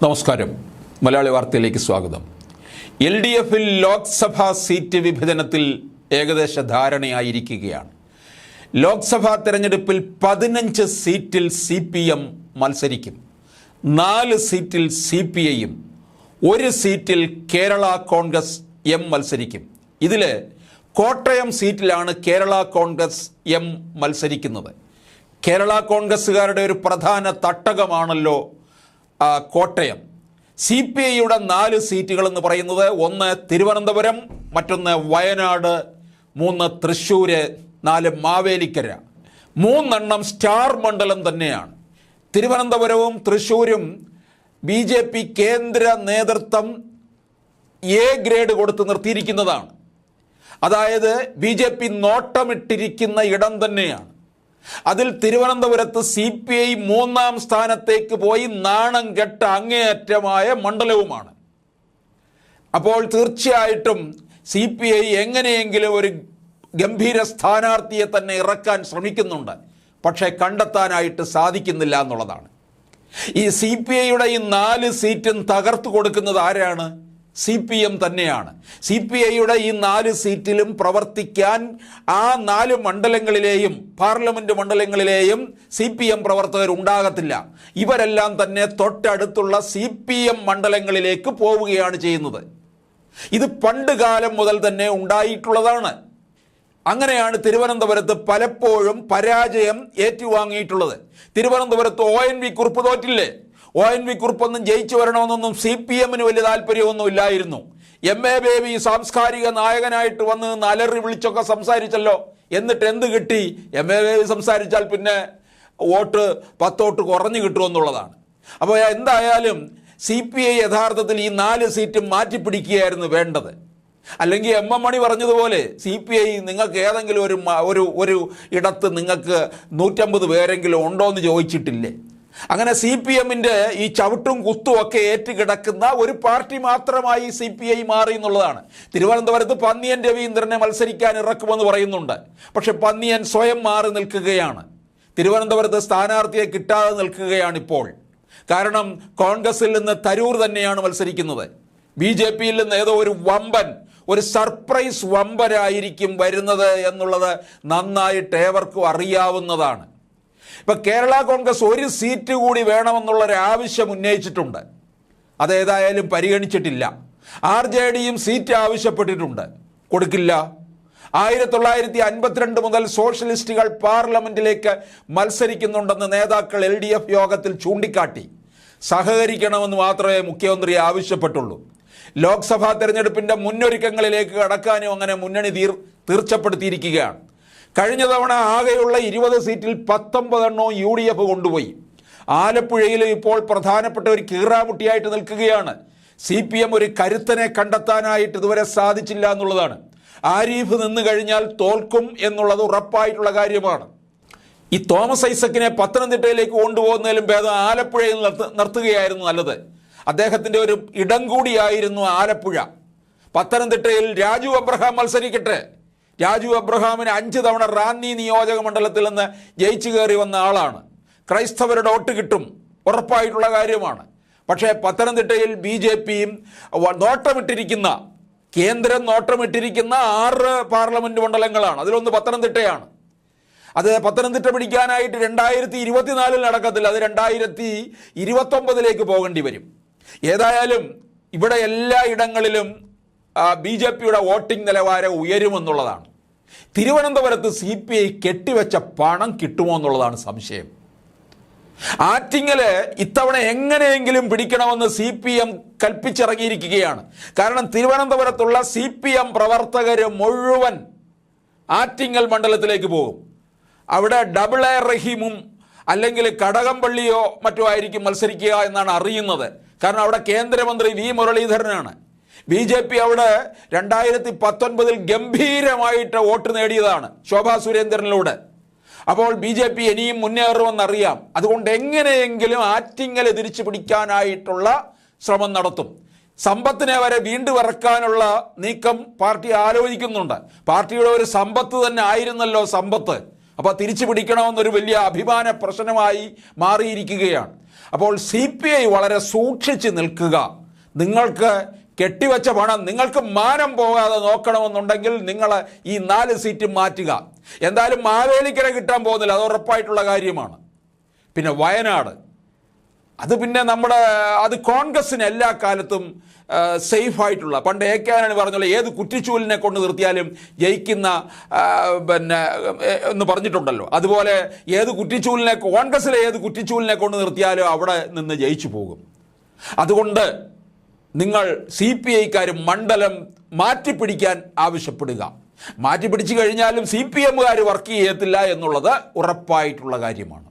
നമസ്കാരം. മലയാളി വാർത്തയിലേക്ക് സ്വാഗതം. LDF-ൽ ലോക്സഭാ സീറ്റ് വിഭജനത്തിൽ ഏകദേശ ധാരണയായിരിക്കുകയാണ്. ലോക്സഭാ തെരഞ്ഞെടുപ്പിൽ 15 സീറ്റിൽ CPM മത്സരിക്കും, 4 സീറ്റിൽ CPI-യും 1 സീറ്റിൽ കേരള കോൺഗ്രസ് M മത്സരിക്കും. ഇതിൽ കോട്ടയം സീറ്റിലാണ് കേരള കോൺഗ്രസ് M മത്സരിക്കുന്നത്. കേരള കോൺഗ്രസ്സുകാരുടെ ഒരു പ്രധാന തട്ടകമാണല്ലോ കോട്ടയം. CPI-യുടെ 4 സീറ്റുകളെന്ന് പറയുന്നത് 1 തിരുവനന്തപുരം, മറ്റൊന്ന് വയനാട്, 3 തൃശ്ശൂർ, 4 മാവേലിക്കര. 3 സ്റ്റാർ മണ്ഡലം തന്നെയാണ്. തിരുവനന്തപുരവും തൃശ്ശൂരും BJP കേന്ദ്ര നേതൃത്വം A ഗ്രേഡ് കൊടുത്ത് നിർത്തിയിരിക്കുന്നതാണ്. അതായത് BJP നോട്ടമിട്ടിരിക്കുന്ന ഇടം തന്നെയാണ്. അതിൽ തിരുവനന്തപുരത്ത് CPI 3-ാം സ്ഥാനത്തേക്ക് പോയി നാണം കെട്ട അങ്ങേയറ്റമായ മണ്ഡലവുമാണ്. അപ്പോൾ തീർച്ചയായിട്ടും CPI എങ്ങനെയെങ്കിലും ഒരു ഗംഭീര സ്ഥാനാർത്ഥിയെ തന്നെ ഇറക്കാൻ ശ്രമിക്കുന്നുണ്ട്. പക്ഷേ കണ്ടെത്താനായിട്ട് സാധിക്കുന്നില്ല എന്നുള്ളതാണ്. ഈ CPI-യുടെ ഈ 4 സീറ്റും തകർത്തു കൊടുക്കുന്നത് ആരാണ്? CPM തന്നെയാണ്. CPI-യുടെ ഈ 4 സീറ്റിലും പ്രവർത്തിക്കാൻ ആ 4 മണ്ഡലങ്ങളിലെയും പാർലമെൻറ്റ് മണ്ഡലങ്ങളിലെയും CPM പ്രവർത്തകർ ഉണ്ടാകത്തില്ല. ഇവരെല്ലാം തന്നെ തൊട്ടടുത്തുള്ള CPM മണ്ഡലങ്ങളിലേക്ക് പോവുകയാണ് ചെയ്യുന്നത്. ഇത് പണ്ട് കാലം മുതൽ തന്നെ ഉണ്ടായിട്ടുള്ളതാണ്. അങ്ങനെയാണ് തിരുവനന്തപുരത്ത് പലപ്പോഴും പരാജയം ഏറ്റുവാങ്ങിയിട്ടുള്ളത്. തിരുവനന്തപുരത്ത് ONV കുറുപ്പ് തോറ്റില്ലേ? ONV കുറുപ്പൊന്നും ജയിച്ചു വരണമെന്നൊന്നും CPM-ന് വലിയ താല്പര്യമൊന്നും ഇല്ലായിരുന്നു. MA ബേബി സാംസ്കാരിക നായകനായിട്ട് വന്ന് അലറി വിളിച്ചൊക്കെ സംസാരിച്ചല്ലോ. എന്നിട്ട് എന്ത് കിട്ടി? MA ബേബി സംസാരിച്ചാൽ പിന്നെ വോട്ട് 10 വോട്ട് കുറഞ്ഞു കിട്ടുമെന്നുള്ളതാണ്. അപ്പോൾ എന്തായാലും CPI യഥാർത്ഥത്തിൽ ഈ 4 സീറ്റ് മാറ്റിപ്പിടിക്കുകയായിരുന്നു വേണ്ടത്. അല്ലെങ്കിൽ MM മണി പറഞ്ഞതുപോലെ CPI നിങ്ങൾക്ക് ഏതെങ്കിലും ഒരു ഇടത്ത് നിങ്ങൾക്ക് 150 പേരെങ്കിലും ഉണ്ടോ എന്ന് ചോദിച്ചിട്ടില്ലേ? അങ്ങനെ CPM-ന്റെ ഈ ചവിട്ടും കുത്തും ഒക്കെ ഏറ്റുകിടക്കുന്ന ഒരു പാർട്ടി മാത്രമായി CPI മാറി എന്നുള്ളതാണ്. തിരുവനന്തപുരത്ത് പന്നിയൻ രവീന്ദ്രനെ മത്സരിക്കാൻ ഇറക്കുമെന്ന് പറയുന്നുണ്ട്. പക്ഷെ പന്നിയൻ സ്വയം മാറി നിൽക്കുകയാണ്. തിരുവനന്തപുരത്ത് സ്ഥാനാർത്ഥിയെ കിട്ടാതെ നിൽക്കുകയാണിപ്പോൾ. കാരണം കോൺഗ്രസിൽ നിന്ന് തരൂർ തന്നെയാണ് മത്സരിക്കുന്നത്. BJP-യിൽ നിന്ന് ഏതോ ഒരു സർപ്രൈസ് വമ്പനായിരിക്കും വരുന്നത് എന്നുള്ളത് നന്നായിട്ട് ഏവർക്കും അറിയാവുന്നതാണ്. ഇപ്പം കേരള കോൺഗ്രസ് 1 സീറ്റ് കൂടി വേണമെന്നുള്ളൊരു ആവശ്യം ഉന്നയിച്ചിട്ടുണ്ട്. അതേതായാലും പരിഗണിച്ചിട്ടില്ല. RJD-യും സീറ്റ് ആവശ്യപ്പെട്ടിട്ടുണ്ട്, കൊടുക്കില്ല. 1952 മുതൽ സോഷ്യലിസ്റ്റുകൾ പാർലമെന്റിലേക്ക് മത്സരിക്കുന്നുണ്ടെന്ന് നേതാക്കൾ LDF യോഗത്തിൽ ചൂണ്ടിക്കാട്ടി. സഹകരിക്കണമെന്ന് മാത്രമേ മുഖ്യമന്ത്രി ആവശ്യപ്പെട്ടുള്ളൂ. ലോക്സഭാ തെരഞ്ഞെടുപ്പിൻ്റെ മുന്നൊരുക്കങ്ങളിലേക്ക് കടക്കാനും അങ്ങനെ മുന്നണി തീർച്ചപ്പെടുത്തിയിരിക്കുകയാണ്. കഴിഞ്ഞ തവണ ആകെയുള്ള 20 സീറ്റിൽ 19 UDF കൊണ്ടുപോയി. ആലപ്പുഴയിൽ ഇപ്പോൾ പ്രധാനപ്പെട്ട ഒരു കീറാമുട്ടിയായിട്ട് നിൽക്കുകയാണ്. CPM ഒരു കരുത്തനെ കണ്ടെത്താനായിട്ട് ഇതുവരെ സാധിച്ചില്ല എന്നുള്ളതാണ്. ആരിഫ് നിന്ന് കഴിഞ്ഞാൽ തോൽക്കും എന്നുള്ളത് ഉറപ്പായിട്ടുള്ള കാര്യമാണ്. ഈ തോമസ് ഐസക്കിനെ പത്തനംതിട്ടയിലേക്ക് കൊണ്ടുപോകുന്നതിലും ഭേദം ആലപ്പുഴയിൽ നിർത്തുകയായിരുന്നു നല്ലത്. അദ്ദേഹത്തിൻ്റെ ഒരു ഇടം കൂടിയായിരുന്നു ആലപ്പുഴ. പത്തനംതിട്ടയിൽ രാജു അബ്രഹാം മത്സരിക്കട്ടെ. രാജു അബ്രഹാമിന് 5 തവണ റാന്നി നിയോജക മണ്ഡലത്തിൽ നിന്ന് ജയിച്ചു കയറി വന്ന ആളാണ്. ക്രൈസ്തവരുടെ വോട്ട് കിട്ടും, ഉറപ്പായിട്ടുള്ള കാര്യമാണ്. പക്ഷേ പത്തനംതിട്ടയിൽ BJP-യും കേന്ദ്രം നോട്ടമിട്ടിരിക്കുന്ന 6 പാർലമെൻറ്റ് മണ്ഡലങ്ങളാണ്. അതിലൊന്ന് പത്തനംതിട്ടയാണ്. അത് പത്തനംതിട്ട പിടിക്കാനായിട്ട് 2024 നടക്കത്തില്ല. അത് 2029 പോകേണ്ടി വരും. ഏതായാലും ഇവിടെ എല്ലാ ഇടങ്ങളിലും BJP-യുടെ വോട്ടിംഗ് നിലവാരം ഉയരുമെന്നുള്ളതാണ്. തിരുവനന്തപുരത്ത് CPI കെട്ടിവെച്ച പണം കിട്ടുമോ എന്നുള്ളതാണ് സംശയം. ആറ്റിങ്ങല് ഇത്തവണ എങ്ങനെയെങ്കിലും പിടിക്കണമെന്ന് CPM കൽപ്പിച്ചിറങ്ങിയിരിക്കുകയാണ്. കാരണം തിരുവനന്തപുരത്തുള്ള CPM പ്രവർത്തകർ മുഴുവൻ ആറ്റിങ്ങൽ മണ്ഡലത്തിലേക്ക് പോകും. അവിടെ A റഹീമും അല്ലെങ്കിൽ കടകംപള്ളിയോ മറ്റോ ആയിരിക്കും മത്സരിക്കുക എന്നാണ് അറിയുന്നത്. കാരണം അവിടെ കേന്ദ്രമന്ത്രി V മുരളീധരനാണ്. BJP അവിടെ 2019 ഗംഭീരമായിട്ട് വോട്ട് നേടിയതാണ് ശോഭാ സുരേന്ദ്രനിലൂടെ. അപ്പോൾ BJP ഇനിയും മുന്നേറുമെന്നറിയാം. അതുകൊണ്ട് എങ്ങനെയെങ്കിലും ആറ്റിങ്ങൽ തിരിച്ചു പിടിക്കാനായിട്ടുള്ള ശ്രമം നടത്തും. സമ്പത്തിനെ വരെ വീണ്ടും ഇറക്കാനുള്ള നീക്കം പാർട്ടി ആലോചിക്കുന്നുണ്ട്. പാർട്ടിയുടെ ഒരു സമ്പത്ത് തന്നെ ആയിരുന്നല്ലോ സമ്പത്ത്. അപ്പോൾ തിരിച്ചു പിടിക്കണമെന്നൊരു വലിയ അഭിമാന പ്രശ്നമായി മാറിയിരിക്കുകയാണ്. അപ്പോൾ CPI വളരെ സൂക്ഷിച്ച് നിൽക്കുക. നിങ്ങൾക്ക് കെട്ടിവെച്ച പണം നിങ്ങൾക്ക് മാനം പോകാതെ നോക്കണമെന്നുണ്ടെങ്കിൽ നിങ്ങൾ ഈ 4 സീറ്റ് മാറ്റുക. എന്തായാലും മാവേലിക്കര കിട്ടാൻ പോകുന്നില്ല, അത് ഉറപ്പായിട്ടുള്ള കാര്യമാണ്. പിന്നെ വയനാട്, അത് പിന്നെ അത് കോൺഗ്രസ്സിന് എല്ലാ കാലത്തും സേഫായിട്ടുള്ള, പണ്ട് AK ആന്റണി പറഞ്ഞല്ലോ, ഏത് കുറ്റിച്ചൂലിനെ കൊണ്ട് നിർത്തിയാലും ജയിക്കുന്ന എന്ന് പറഞ്ഞിട്ടുണ്ടല്ലോ. അതുപോലെ കോൺഗ്രസ്സിലെ ഏത് കുറ്റിച്ചൂലിനെ കൊണ്ട് നിർത്തിയാലും അവിടെ നിന്ന് ജയിച്ചു പോകും. അതുകൊണ്ട് നിങ്ങൾ CPIക്കാർ മണ്ഡലം മാറ്റിപ്പിടിക്കാൻ ആവശ്യപ്പെടുക. മാറ്റിപ്പിടിച്ചു കഴിഞ്ഞാലും CPMകാർ വർക്ക് ചെയ്യത്തില്ല എന്നുള്ളത് ഉറപ്പായിട്ടുള്ള കാര്യമാണ്.